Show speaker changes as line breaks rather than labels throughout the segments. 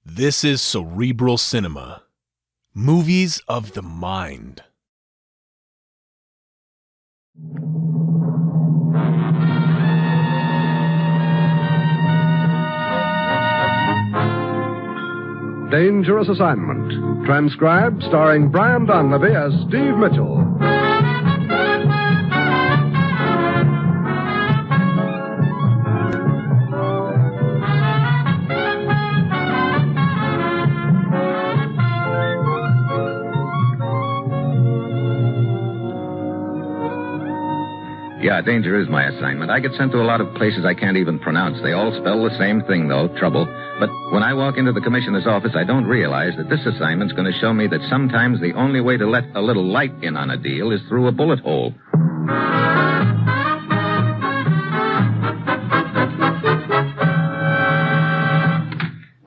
This is Cerebral Cinema. Movies of the mind.
Dangerous Assignment. Transcribed, starring Brian Donlevy as Steve Mitchell.
Yeah, danger is my assignment. I get sent to a lot of places I can't even pronounce. They all spell the same thing, though, trouble. But when I walk into the commissioner's office, I don't realize that this assignment's going to show me that sometimes the only way to let a little light in on a deal is through a bullet hole.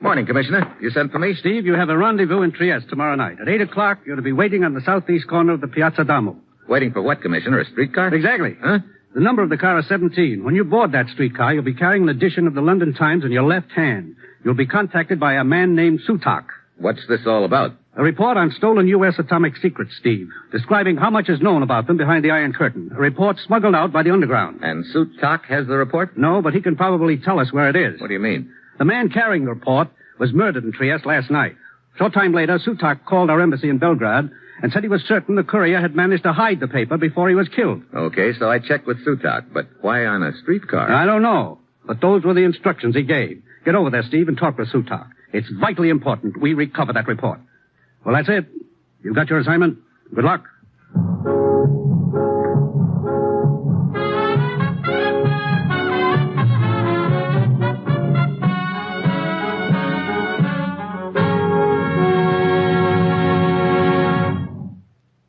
Morning, Commissioner. You sent for me?
Steve, you have a rendezvous in Trieste tomorrow night. At 8 o'clock, you're to be waiting on the southeast corner of the Piazza Damo.
Waiting for what, Commissioner? A streetcar?
Exactly.
Huh?
The number of the car is 17. When you board that streetcar, you'll be carrying an edition of the London Times in your left hand. You'll be contacted by a man named Sutak.
What's this all about?
A report on stolen U.S. atomic secrets, Steve, describing how much is known about them behind the Iron Curtain. A report smuggled out by the underground.
And Sutak has the report?
No, but he can probably tell us where it is.
What do you mean?
The man carrying the report was murdered in Trieste last night. Short time later, Sutak called our embassy in Belgrade and said he was certain the courier had managed to hide the paper before he was killed.
Okay, so I checked with Sutak, but why on a streetcar?
I don't know, but those were the instructions he gave. Get over there, Steve, and talk with Sutak. It's vitally important we recover that report. Well, that's it. You've got your assignment. Good luck.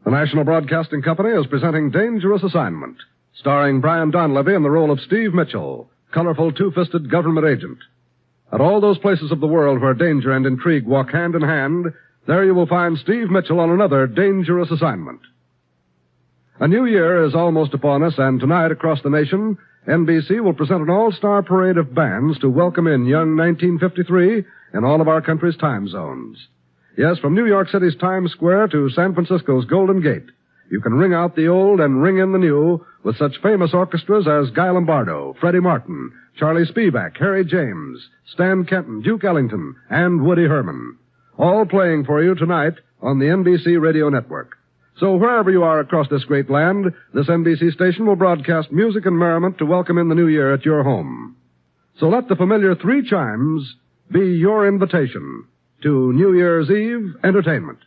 The National Broadcasting Company is presenting Dangerous Assignment, starring Brian Donlevy in the role of Steve Mitchell, colorful two-fisted government agent. At all those places of the world where danger and intrigue walk hand in hand, there you will find Steve Mitchell on another dangerous assignment. A new year is almost upon us, and tonight across the nation, NBC will present an all-star parade of bands to welcome in young 1953 in all of our country's time zones. Yes, from New York City's Times Square to San Francisco's Golden Gate, you can ring out the old and ring in the new with such famous orchestras as Guy Lombardo, Freddie Martin, Charlie Spivak, Harry James, Stan Kenton, Duke Ellington, and Woody Herman. All playing for you tonight on the NBC Radio Network. So wherever you are across this great land, this NBC station will broadcast music and merriment to welcome in the new year at your home. So let the familiar 3 chimes be your invitation to New Year's Eve entertainment.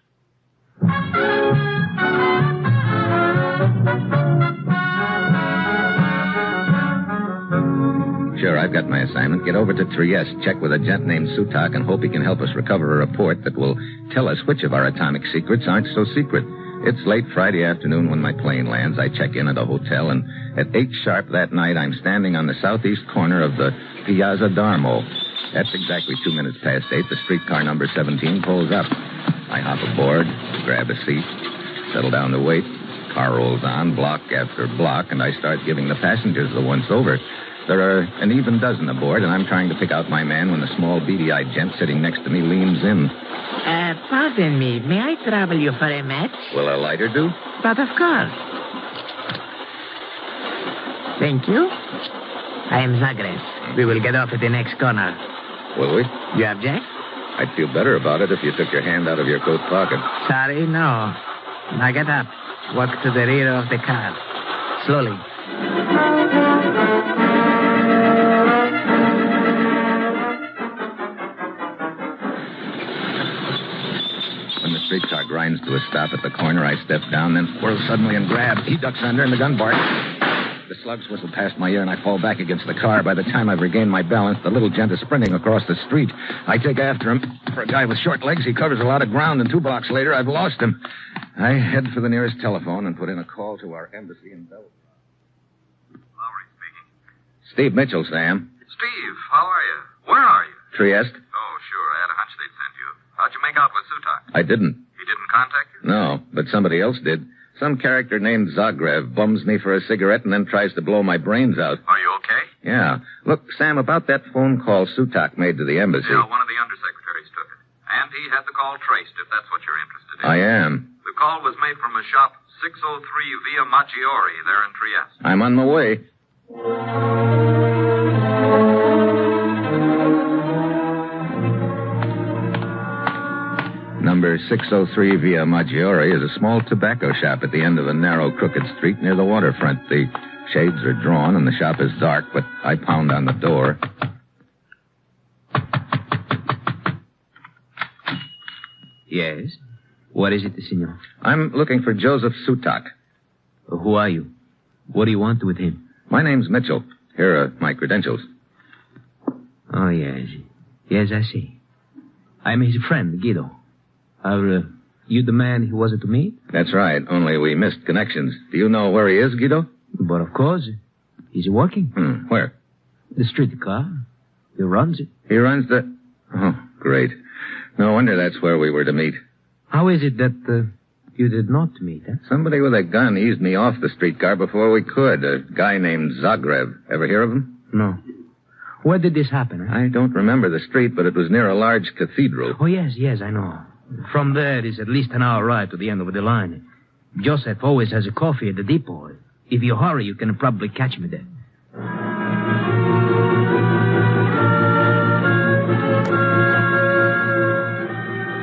Sure, I've got my assignment. Get over to Trieste, check with a gent named Sutak, and hope he can help us recover a report that will tell us which of our atomic secrets aren't so secret. It's late Friday afternoon when my plane lands. I check in at a hotel, and at 8 sharp that night, I'm standing on the southeast corner of the Piazza Darmo. That's exactly 2 minutes past 8. The streetcar number 17 pulls up. I hop aboard, grab a seat, settle down to wait. Car rolls on, block after block, and I start giving the passengers the once-over. There are an even dozen aboard, and I'm trying to pick out my man when a small, beady-eyed gent sitting next to me leans in.
Pardon me. May I trouble you for a match?
Will a lighter do?
But of course. Thank you. I am Zagrev. We will get off at the next corner.
Will we?
You object?
I'd feel better about it if you took your hand out of your coat pocket.
Sorry, no. Now get up. Walk to the rear of the car. Slowly.
When the streetcar grinds to a stop at the corner, I step down, then whirl suddenly and grab. He ducks under, and the gun barks. The slugs whistle past my ear, and I fall back against the car. By the time I've regained my balance, the little gent is sprinting across the street. I take after him. For a guy with short legs, he covers a lot of ground, and 2 blocks later, I've lost him. I head for the nearest telephone and put in a call to our embassy in Belgrade.
Lowry speaking.
Steve Mitchell, Sam.
Steve, how are you? Where are you?
Trieste?
Oh, sure. I had a hunch they'd send you. How'd you make out with Sutak?
I didn't.
He didn't contact you?
No, but somebody else did. Some character named Zagrev bums me for a cigarette and then tries to blow my brains out.
Are you okay?
Yeah. Look, Sam, about that phone call Sutak made to the embassy.
Yeah, one of the undersecretaries took it. he had the call traced, if that's what you're interested in.
I am.
The call was made from a shop 603 Via Maggiore there in Trieste.
I'm on my way. Number 603 Via Maggiore is a small tobacco shop at the end of a narrow, crooked street near the waterfront. The shades are drawn and the shop is dark, but I pound on the door.
Yes? What is it, senor?
I'm looking for Joseph Sutak.
Who are you? What do you want with him?
My name's Mitchell. Here are my credentials.
Oh, yes. Yes, I see. I'm his friend, Guido. Are you the man he wasn't to meet?
That's right, only we missed connections. Do you know where he is, Guido?
But of course. He's working.
Where?
The streetcar. He runs it.
He runs the... Oh, great. No wonder that's where we were to meet.
How is it that you did not meet, eh?
Somebody with a gun eased me off the streetcar before we could. A guy named Zagreb. Ever hear of him?
No. Where did this happen, eh?
I don't remember the street, but it was near a large cathedral.
Oh, yes, I know. From there, it's at least an hour ride to the end of the line. Joseph always has a coffee at the depot. If you hurry, you can probably catch me there.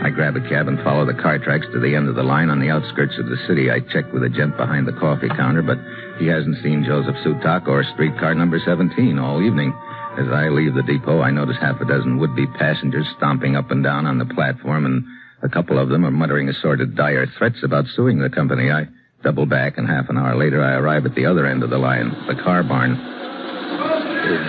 I grab a cab and follow the car tracks to the end of the line on the outskirts of the city. I check with a gent behind the coffee counter, but he hasn't seen Joseph Sutak or streetcar number 17 all evening. As I leave the depot, I notice half a dozen would-be passengers stomping up and down on the platform, and a couple of them are muttering assorted dire threats about suing the company. I double back, and half an hour later, I arrive at the other end of the line, the car barn.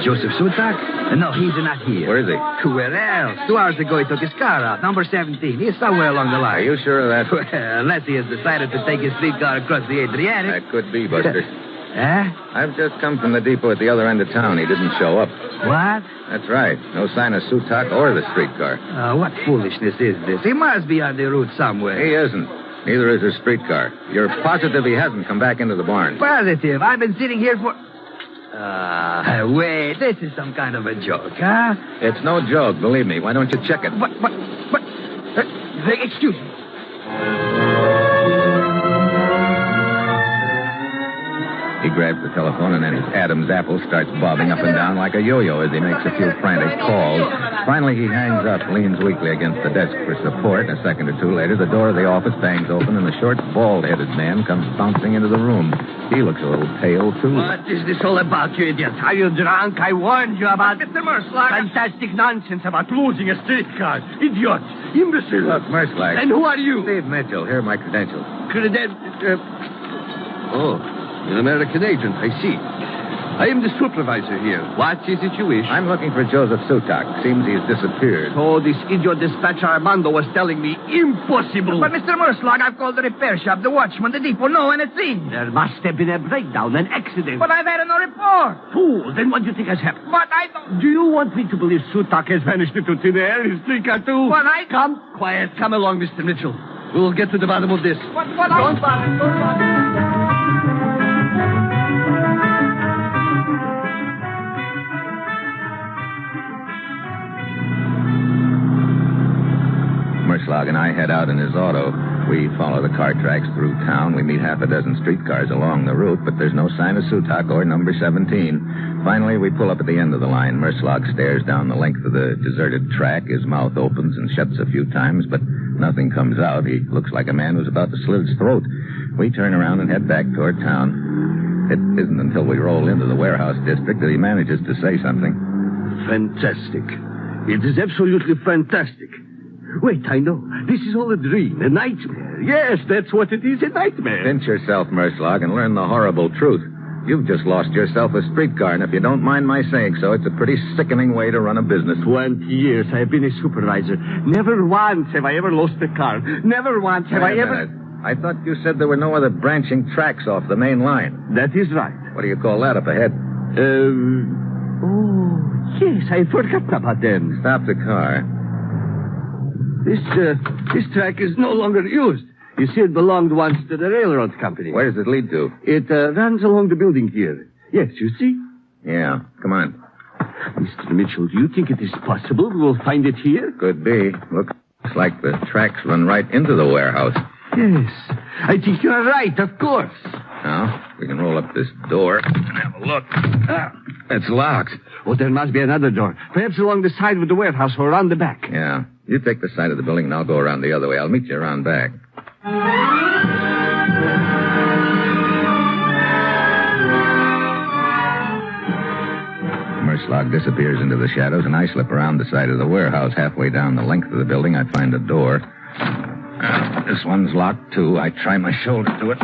Joseph Sutak? No, he's not here.
Where is he?
Where else? 2 hours ago, he took his car out, number 17. He's somewhere along the line.
Are you sure of that?
Well, unless he has decided to take his streetcar across the Adriatic.
That could be, Buster.
Huh?
I've just come from the depot at the other end of town. He didn't show up.
What?
That's right. No sign of Sutak or the streetcar.
What foolishness is this? He must be on the route somewhere.
He isn't. Neither is his streetcar. You're positive he hasn't come back into the barn?
Positive. I've been sitting here for... wait. This is some kind of a joke, huh?
It's no joke, believe me. Why don't you check it?
But... excuse me.
He grabs the telephone, and then his Adam's apple starts bobbing up and down like a yo-yo as he makes a few frantic calls. Finally, he hangs up, leans weakly against the desk for support. A second or two later, the door of the office bangs open, and the short, bald-headed man comes bouncing into the room. He looks a little pale, too.
What is this all about, you idiot? Are you drunk? I warned you about... Mr. Merslag. Fantastic nonsense about losing a streetcar. Idiot. Imbecile.
Look, Merslag.
And who are you?
Steve Mitchell. Here are my credentials.
An American agent, I see. I am the supervisor here. What is it you wish?
I'm looking for Joseph Sutak. Seems he's disappeared.
Oh, this idiot dispatcher Armando was telling me impossible. But, Mr. Merslag, I've called the repair shop, the watchman, the depot, no one has seen. There must have been a breakdown, an accident. But I've had no report. Fool, then what do you think has happened? But I don't...
Do you want me to believe Sutak has vanished into thin air? His streetcar, too?
But I...
Come, quiet. Come along, Mr. Mitchell. We'll get to the bottom of this.
But don't bother.
Merslag and I head out in his auto. We follow the car tracks through town. We meet half a dozen streetcars along the route, but there's no sign of Sutak or number 17. Finally, we pull up at the end of the line. Merslag stares down the length of the deserted track. His mouth opens and shuts a few times, but nothing comes out. He looks like a man who's about to slit his throat. We turn around and head back toward town. It isn't until we roll into the warehouse district that he manages to say something.
Fantastic. It is absolutely fantastic. Wait, I know. This is all a dream, a nightmare. Yes, that's what it is, a nightmare.
Pinch yourself, Merslag, and learn the horrible truth. You've just lost yourself a streetcar, and if you don't mind my saying so, it's a pretty sickening way to run a business.
20 years I have been a supervisor. Never once have I ever lost a car. Never once have I ever...
Minute. I thought you said there were no other branching tracks off the main line.
That is right.
What do you call that up ahead?
Oh, yes, I forgot about them.
Stop the car.
This track is no longer used. You see, it belonged once to the railroad company.
Where does it lead to?
It runs along the building here. Yes, you see?
Yeah, come on.
Mr. Mitchell, do you think it is possible we will find it here?
Could be. Looks Looks like the tracks run right into the warehouse.
Yes. I think you're right, of course.
Now, we can roll up this door and have a look. It's locked.
Oh, there must be another door. Perhaps along the side of the warehouse or around the back.
Yeah. You take the side of the building and I'll go around the other way. I'll meet you around back. Merslog disappears into the shadows, and I slip around the side of the warehouse. Halfway down the length of the building, I find a door. This one's locked, too. I try my shoulder to it.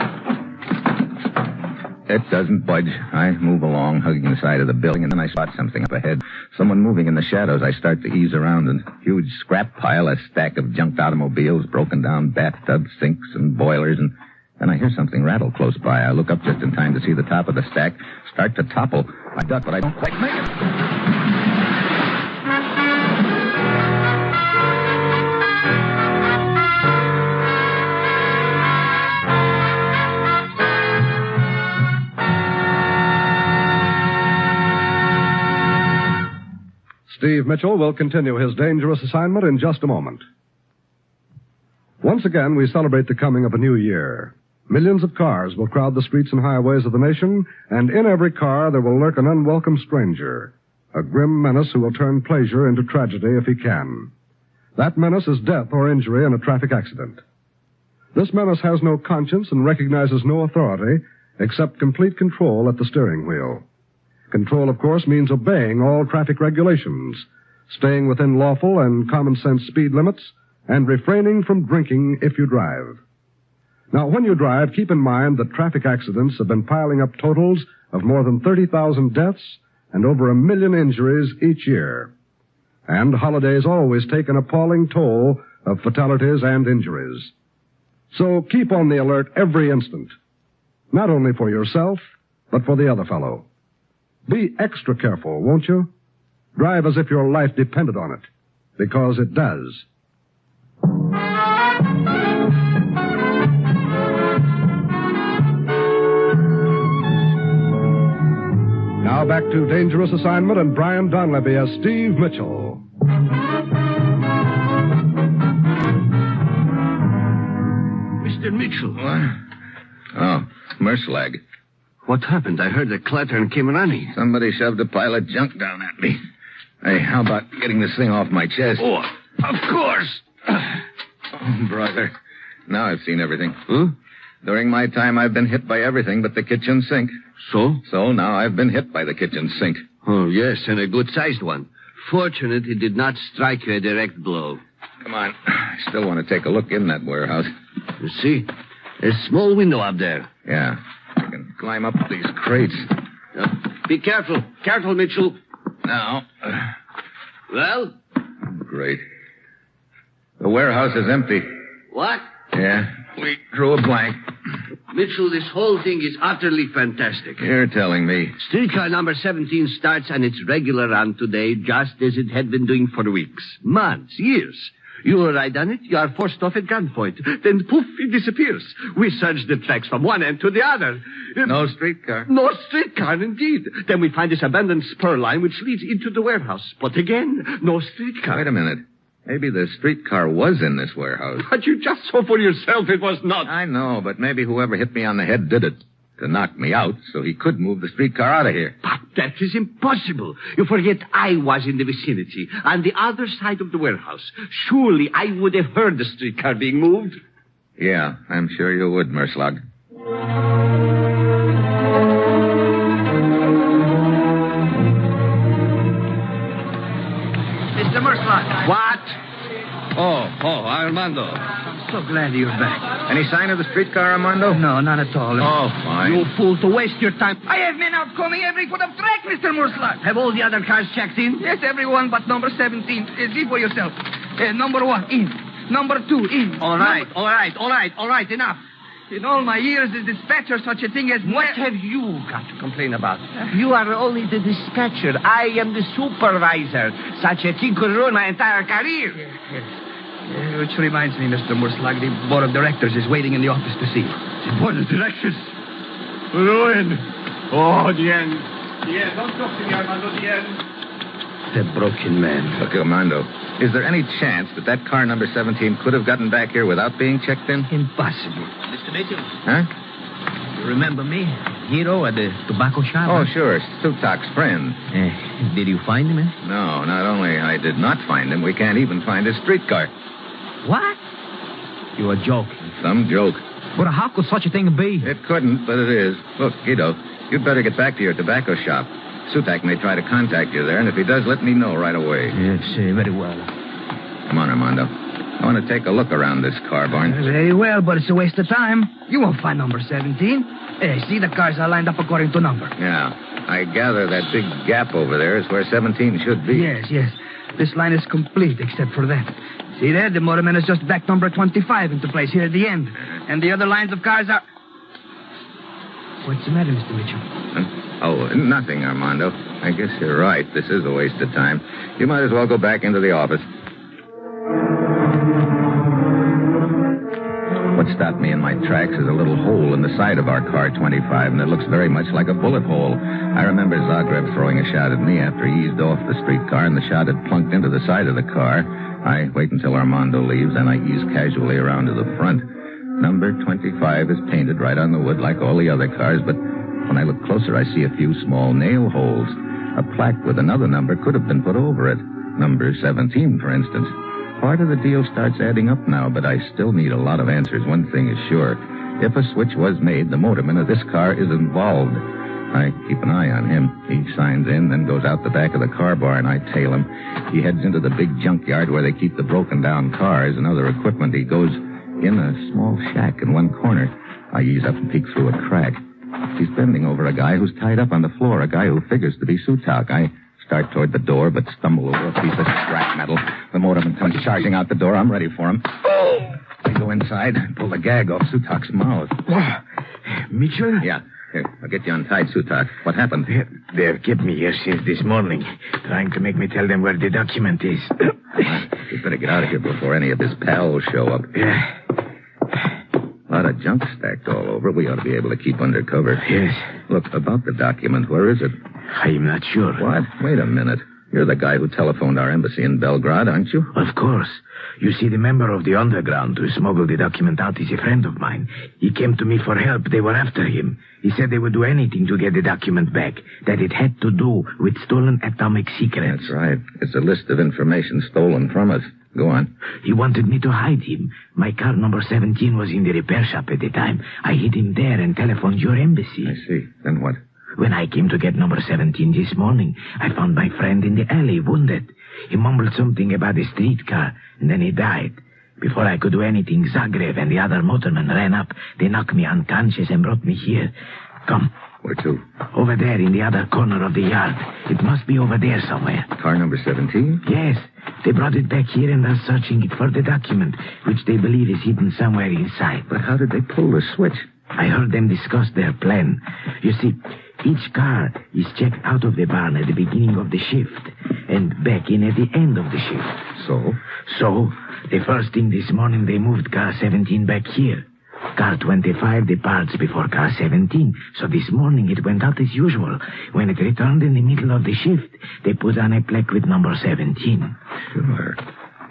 It doesn't budge. I move along, hugging the side of the building, and then I spot something up ahead. Someone moving in the shadows. I start to ease around a huge scrap pile, a stack of junked automobiles, broken down bathtubs, sinks, and boilers, and then I hear something rattle close by. I look up just in time to see the top of the stack start to topple. I duck, but I don't quite make it.
Steve Mitchell will continue his dangerous assignment in just a moment. Once again, we celebrate the coming of a new year. Millions of cars will crowd the streets and highways of the nation, and in every car there will lurk an unwelcome stranger, a grim menace who will turn pleasure into tragedy if he can. That menace is death or injury in a traffic accident. This menace has no conscience and recognizes no authority except complete control at the steering wheel. Control, of course, means obeying all traffic regulations, staying within lawful and common-sense speed limits, and refraining from drinking if you drive. Now, when you drive, keep in mind that traffic accidents have been piling up totals of more than 30,000 deaths and over 1 million injuries each year. And holidays always take an appalling toll of fatalities and injuries. So keep on the alert every instant, not only for yourself, but for the other fellow. Be extra careful, won't you? Drive as if your life depended on it, because it does. Now back to Dangerous Assignment and Brian Donlevy as Steve Mitchell.
Mr. Mitchell.
What? Oh, Merslag.
What happened? I heard a clatter and came running.
Somebody shoved a pile of junk down at me. Hey, how about getting this thing off my chest?
Oh, of course.
Oh, brother. Now I've seen everything.
Huh?
During my time, I've been hit by everything but the kitchen sink.
So?
So now I've been hit by the kitchen sink.
Oh, yes, and a good-sized one. Fortunately, it did not strike you a direct blow.
Come on. I still want to take a look in that warehouse.
You see? A small window up there.
Yeah. I can climb up these crates.
Be careful. Careful, Mitchell.
Now.
Well?
Great. The warehouse is empty.
What?
Yeah. We drew a blank.
Mitchell, this whole thing is utterly fantastic.
You're telling me.
Streetcar number 17 starts on its regular run today, just as it had been doing for weeks, months, years. You ride on it, you are forced off at gunpoint. Then, poof, it disappears. We search the tracks from one end to the other.
No streetcar.
No streetcar, indeed. Then we find this abandoned spur line which leads into the warehouse. But again, no streetcar.
Wait a minute. Maybe the streetcar was in this warehouse.
But you just saw for yourself it was not.
I know, but maybe whoever hit me on the head did it to knock me out so he could move the streetcar out of here.
But that is impossible. You forget I was in the vicinity, on the other side of the warehouse. Surely I would have heard the streetcar being moved.
Yeah, I'm sure you would, Merslag.
Mr. Merslot.
What? Oh, Armando.
I'm so glad you're back.
Any sign of the streetcar, Armando?
No, not at all.
Oh, fine.
You fool, to waste your time. I have men out combing every foot of track, Mr. Merslot. Have all the other cars checked in? Yes, everyone but number 17. See for yourself. Number 1, in. Number 2, in.
All right, enough.
In all my years as dispatcher, such a thing as...
What have you got to complain about? You are only the dispatcher. I am the supervisor. Such a thing could ruin my entire career.
Yes. Which reminds me, Mr. Merslag, the board of directors is waiting in the office to see you.
The board of directors? Ruin. Oh, the end. The end. Don't talk to me, Armando. The end. The broken man.
Look, Armando, is there any chance that that car number 17 could have gotten back here without being checked in?
Impossible.
Mr. Mitchell,
Huh?
you remember me? Hero at the tobacco shop?
Oh, sure. Sutak's friend.
Did you find him,
No, not only I did not find him, we can't even find his streetcar.
What? You are joking.
Some joke.
But how could such a thing be?
It couldn't, but it is. Look, Guido, you'd better get back to your tobacco shop. Sutak may try to contact you there, and if he does, let me know right away.
Yes, very well.
Come on, Armando. I want to take a look around this car barn.
Very well, but it's a waste of time. You won't find number 17. Hey, see, the cars are lined up according to number.
Yeah. I gather that big gap over there is where 17 should be.
Yes. This line is complete except for that. See there? The motorman has just backed number 25 into place here at the end. And the other lines of cars are... What's the matter, Mr. Mitchell?
Oh, nothing, Armando. I guess you're right. This is a waste of time. You might as well go back into the office. What stopped me in my tracks is a little hole in the side of our car 25, and it looks very much like a bullet hole. I remember Zagreb throwing a shot at me after he eased off the streetcar, and the shot had plunked into the side of the car. I wait until Armando leaves, and I ease casually around to the front. Number 25 is painted right on the wood like all the other cars, but when I look closer, I see a few small nail holes. A plaque with another number could have been put over it. Number 17, for instance. Part of the deal starts adding up now, but I still need a lot of answers. One thing is sure. If a switch was made, the motorman of this car is involved. I keep an eye on him. He signs in, then goes out the back of the car barn. I tail him. He heads into the big junkyard where they keep the broken-down cars and other equipment. He goes in a small shack in one corner. I ease up and peek through a crack. He's bending over a guy who's tied up on the floor, a guy who figures to be Sutak. I start toward the door, but stumble over a piece of scrap metal. The motorman comes charging out the door. I'm ready for him. I go inside and pull the gag off Sutak's mouth.
Mitchell?
Yeah. Here, I'll get you untied, Sutak. What happened?
They've kept me here since this morning, trying to make me tell them where the document is.
You better get out of here before any of his pals show up.
Yeah.
A lot of junk stacked all over. We ought to be able to keep under cover.
Yes.
Look, about the document, where is it?
I'm not sure.
What? Wait a minute. You're the guy who telephoned our embassy in Belgrade, aren't you?
Of course. You see, the member of the underground who smuggled the document out is a friend of mine. He came to me for help. They were after him. He said they would do anything to get the document back, that it had to do with stolen atomic secrets.
That's right. It's a list of information stolen from us. Go on.
He wanted me to hide him. My car number 17 was in the repair shop at the time. I hid him there and telephoned your embassy.
I see. Then what?
When I came to get number 17 this morning, I found my friend in the alley, wounded. He mumbled something about a streetcar, and then he died. Before I could do anything, Zagreb and the other motormen ran up. They knocked me unconscious and brought me here. Come.
Where to?
Over there in the other corner of the yard. It must be over there somewhere.
Car number 17?
Yes. They brought it back here and are searching it for the document, which they believe is hidden somewhere inside.
But how did they pull the switch?
I heard them discuss their plan. You see, each car is checked out of the barn at the beginning of the shift and back in at the end of the shift. So, the first thing this morning, they moved car 17 back here. Car 25 departs before car 17. So this morning it went out as usual. When it returned in the middle of the shift, they put on a plaque with number 17.
Sure.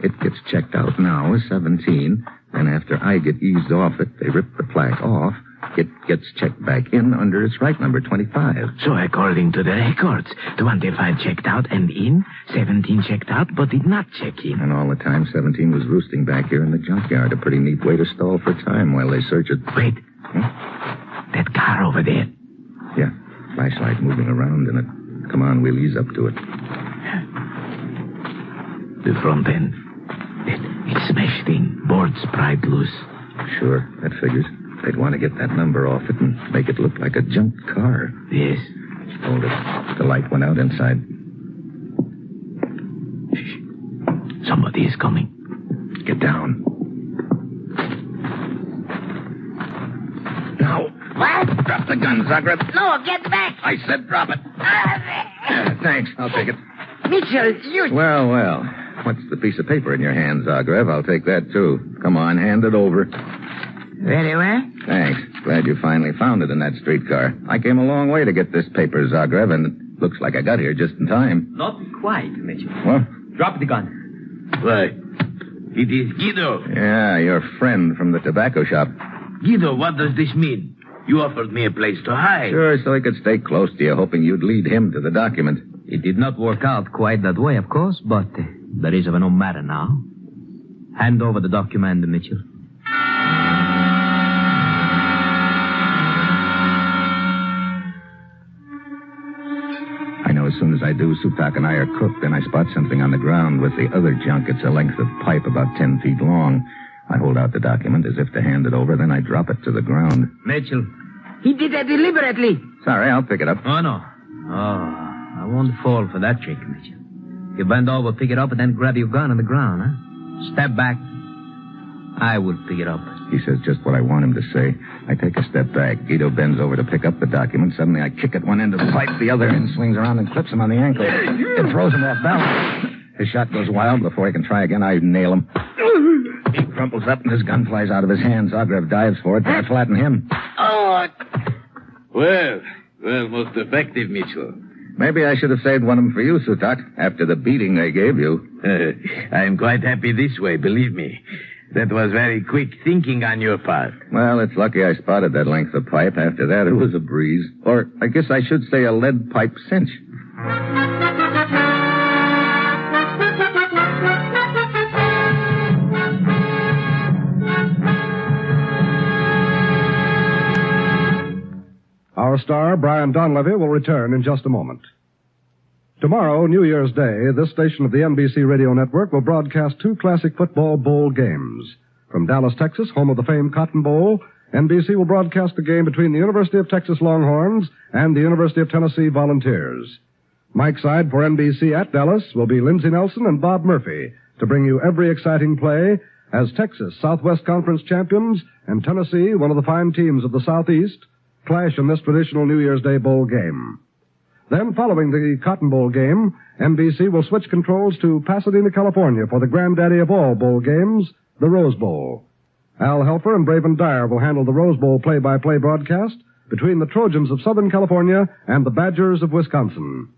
It gets checked out now as 17. Then after I get eased off it, they rip the plaque off. It gets checked back in under its right number, 25.
So according to the records, 25 checked out and in, 17 checked out but did not check in.
And all the time, 17 was roosting back here in the junkyard. A pretty neat way to stall for time while they search it.
Wait. That car over there.
Yeah, flashlight moving around in it. Come on, we'll ease up to it.
The front end. It's smashed in. Boards pried loose.
Sure, that figures. They'd want to get that number off it and make it look like a junk car.
Yes.
Hold it. The light went out inside.
Shh. Somebody is coming.
Get down. Now.
What?
Drop the gun, Zagreb.
No, get back.
I said drop it. Thanks. I'll take it.
Mitchell, you...
Well. What's the piece of paper in your hand, Zagreb? I'll take that, too. Come on, hand it over.
Very well.
Thanks. Glad you finally found it in that streetcar. I came a long way to get this paper, Zagreb, and... Looks like I got here just in time.
Not quite, Mitchell.
What?
Drop the gun.
Why? It is Guido.
Yeah, your friend from the tobacco shop.
Guido, what does this mean? You offered me a place to hide.
Sure, so he could stay close to you, hoping you'd lead him to the document.
It did not work out quite that way, of course, but that is of no matter now. Hand over the document, Mitchell.
I know as soon as I do, Sutak and I are cooked, and I spot something on the ground with the other junk. It's a length of pipe about 10 feet long. I hold out the document as if to hand it over, then I drop it to the ground.
Mitchell.
He did that deliberately.
Sorry, I'll pick it up.
Oh, no. Oh, I won't fall for that trick, Mitchell. You bend over, pick it up, and then grab your gun on the ground, huh? Step back. I will pick it up.
He says just what I want him to say. I take a step back. Guido bends over to pick up the document. Suddenly I kick at one end of the pipe. The other end swings around and clips him on the ankle. It throws him off balance. His shot goes wild. Before he can try again, I nail him. He crumples up and his gun flies out of his hand. Zagreb dives for it, but I flatten him.
Oh.
Well, most effective, Mitchell.
Maybe I should have saved one of them for you, Sutak, after the beating they gave you.
I'm quite happy this way, believe me. That was very quick thinking on your part.
Well, it's lucky I spotted that length of pipe. After that, it was a breeze. Or I guess I should say a lead pipe cinch.
Our star, Brian Donlevy, will return in just a moment. Tomorrow, New Year's Day, this station of the NBC Radio Network will broadcast 2 classic football bowl games. From Dallas, Texas, home of the famed Cotton Bowl, NBC will broadcast the game between the University of Texas Longhorns and the University of Tennessee Volunteers. Mike Side for NBC at Dallas will be Lindsey Nelson and Bob Murphy to bring you every exciting play as Texas, Southwest Conference champions, and Tennessee, one of the fine teams of the Southeast, clash in this traditional New Year's Day bowl game. Then, following the Cotton Bowl game, NBC will switch controls to Pasadena, California for the granddaddy of all bowl games, the Rose Bowl. Al Helfer and Braven Dyer will handle the Rose Bowl play-by-play broadcast between the Trojans of Southern California and the Badgers of Wisconsin.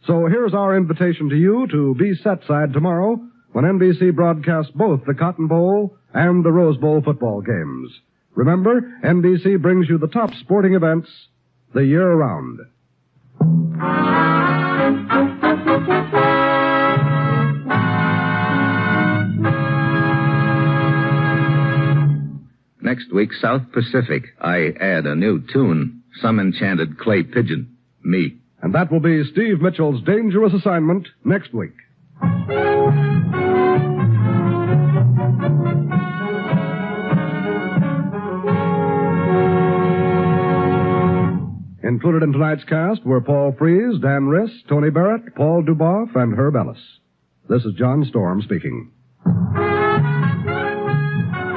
So here's our invitation to you to be set side tomorrow when NBC broadcasts both the Cotton Bowl and the Rose Bowl football games. Remember, NBC brings you the top sporting events the year around.
Next week, South Pacific. I add a new tune. Some enchanted clay pigeon. Me.
And that will be Steve Mitchell's dangerous assignment next week. Included in tonight's cast were Paul Frees, Dan Riss, Tony Barrett, Paul Duboff, and Herb Ellis. This is John Storm speaking.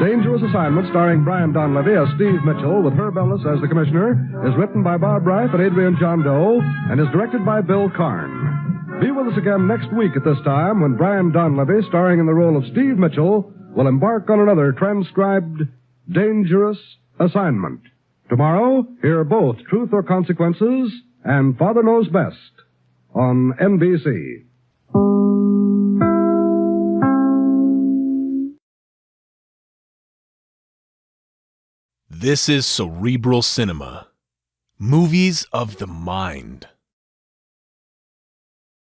Dangerous Assignment, starring Brian Donlevy as Steve Mitchell with Herb Ellis as the commissioner, is written by Bob Reif and Adrian John Doe and is directed by Bill Karn. Be with us again next week at this time when Brian Donlevy, starring in the role of Steve Mitchell, will embark on another transcribed Dangerous Assignment. Tomorrow, hear both Truth or Consequences and Father Knows Best on NBC.
This is Cerebral Cinema. Movies of the mind.